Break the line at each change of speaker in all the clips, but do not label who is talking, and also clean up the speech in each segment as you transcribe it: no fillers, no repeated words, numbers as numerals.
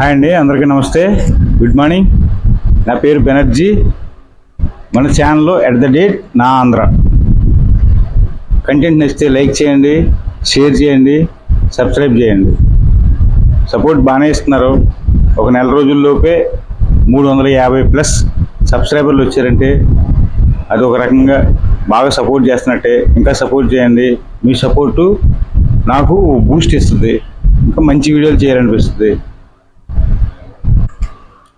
Hi అండి, అందరికీ నమస్తే, గుడ్ మార్నింగ్. నా పేరు బెనర్జీ. మన ఛానల్లో @నా ఆంధ్ర కంటెంట్ నచ్చితే లైక్ చేయండి, షేర్ చేయండి, సబ్స్క్రైబ్ చేయండి. సపోర్ట్ బాగానే ఇస్తున్నారు. ఒక నెల రోజుల్లోపే 350+ సబ్స్క్రైబర్లు వచ్చారంటే అది ఒక రకంగా బాగా సపోర్ట్ చేస్తున్నట్టే. ఇంకా సపోర్ట్ చేయండి. మీ సపోర్టు నాకు బూస్ట్ ఇస్తుంది, ఇంకా మంచి వీడియోలు చేయాలనిపిస్తుంది.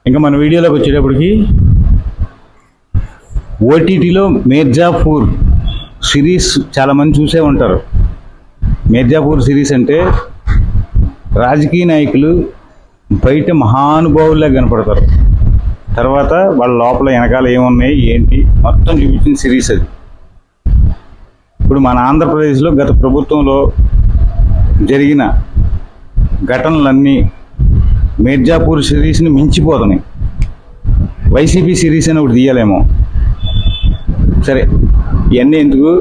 ఇంకా మన వీడియోలోకి వచ్చేటప్పటికి ఓటీటీలో మిర్జాపూర్ సిరీస్ చాలామంది చూసే ఉంటారు. మిర్జాపూర్ సిరీస్ అంటే రాజకీయ నాయకులు బయట మహానుభావుల్లా కనపడతారు. తర్వాత వాళ్ళ లోపల వెనకాల ఏమున్నాయి ఏంటి మొత్తం చూపించిన సిరీస్ అది. ఇప్పుడు మన ఆంధ్రప్రదేశ్లో గత ప్రభుత్వంలో జరిగిన ఘటనలన్నీ మిర్జాపూర్ సిరీస్ని మించిపోతున్నాయి. వైసీపీ సిరీస్ అని ఒకటి తీయాలేమో. సరే, ఇవన్నీ ఎందుకు.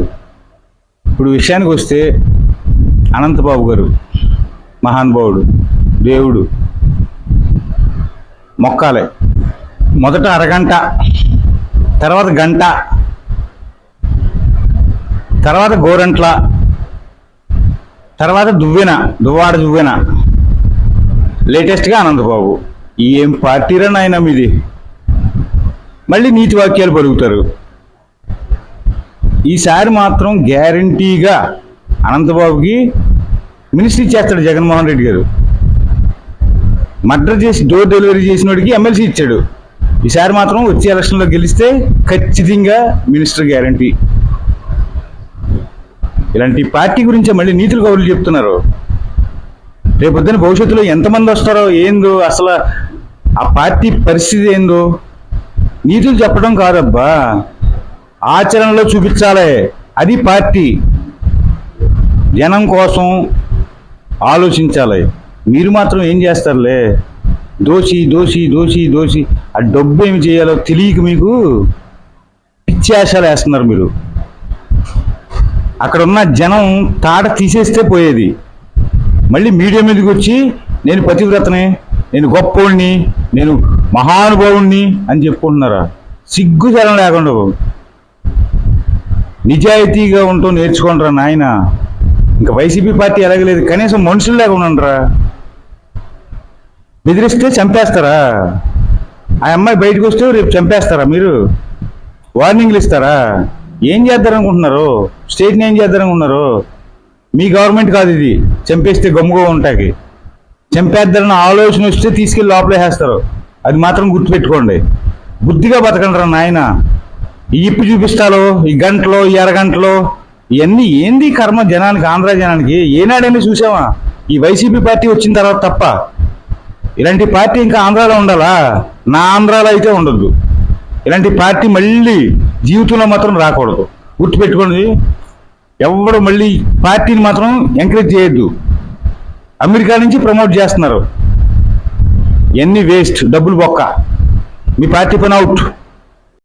ఇప్పుడు విషయానికి వస్తే అనంతబాబు గారు మహానుభావుడు, దేవుడు, మొక్కాలే. మొదట అరగంట, తర్వాత గంట, తర్వాత గోరంట్ల, తర్వాత దువ్వాడ దువ్వెన, లేటెస్ట్గా అనంతబాబు. ఏం పార్టీరా నాయన మీది? మళ్ళీ నీతి వాక్యాలు పలుకుతారు. ఈసారి మాత్రం గ్యారంటీగా అనంతబాబుకి మినిస్ట్రీ ఇచ్చేస్తాడు జగన్మోహన్ రెడ్డి గారు. మర్డర్ చేసి డోర్ డెలివరీ చేసిన వాడికి ఎమ్మెల్సీ ఇచ్చాడు. ఈసారి మాత్రం వచ్చే ఎలక్షన్లో గెలిస్తే ఖచ్చితంగా మినిస్టర్ గ్యారంటీ. ఇలాంటి పార్టీ గురించే మళ్ళీ నీతులు కబుర్లు చెప్తున్నారు. రేపొద్దున భవిష్యత్తులో ఎంతమంది వస్తారో ఏందో, అసలు ఆ పార్టీ పరిస్థితి ఏందో నీతులు చెప్పడం కాదబ్బా, ఆచరణలో చూపించాలి. అది పార్టీ. జనం కోసం ఆలోచించాలి. మీరు మాత్రం ఏం చేస్తారులే, దోషి దోషి దోషి దోషి. ఆ డబ్బు ఏమి చేయాలో తెలియక మీకు పిచ్చి ఆశలు వేస్తున్నారు మీరు. అక్కడ ఉన్న జనం తాట తీసేస్తే పోయేది. మళ్ళీ మీడియా మీదకి వచ్చి నేను పతివ్రతని, నేను గొప్పోడిని, నేను మహానుభావుణ్ణి అని చెప్పుకుంటున్నారా? సిగ్గు జనం లేకుండా నిజాయితీగా ఉంటూ నేర్చుకుంటారా నాయన. ఇంకా వైసీపీ పార్టీ ఎలాగలేదు, కనీసం మనుషులు లేకుండా ఉండరా. బెదిరిస్తే చంపేస్తారా? ఆ అమ్మాయి బయటకు వస్తే రేపు చంపేస్తారా మీరు? వార్నింగ్లు ఇస్తారా? ఏం చేద్దారనుకుంటున్నారు? స్టేట్ని ఏం చేద్దారనుకుంటున్నారు? మీ గవర్నమెంట్ కాదు ఇది చంపేస్తే గమ్ముగా ఉంటాకి. చంపేద్దారన్న ఆలోచన వస్తే తీసుకెళ్ళి లోపల వేసేస్తారు. అది మాత్రం గుర్తుపెట్టుకోండి. బుద్ధిగా బతకండి నాయన. ఈ ఇప్పు చూపిస్తాలో, ఈ గంటలో, ఈ అరగంటలో, ఇవన్నీ ఏంది కర్మ జనానికి, ఆంధ్ర జనానికి. ఏనాడైనా చూసామా ఈ వైసీపీ పార్టీ వచ్చిన తర్వాత తప్ప? ఇలాంటి పార్టీ ఇంకా ఆంధ్రాలో ఉండాలా? నా ఆంధ్రాలో అయితే ఉండద్దు. ఇలాంటి పార్టీ మళ్ళీ జీవితంలో మాత్రం రాకూడదు. గుర్తుపెట్టుకోండి. ఎవరు మళ్ళీ పార్టీని మాత్రం ఎంకరేజ్ చేయొద్దు. అమెరికా నుంచి ప్రమోట్ చేస్తున్నారు. ఎన్ని వేస్ట్, డబ్బులు బొక్క. మీ పార్టీ పని అవుట్.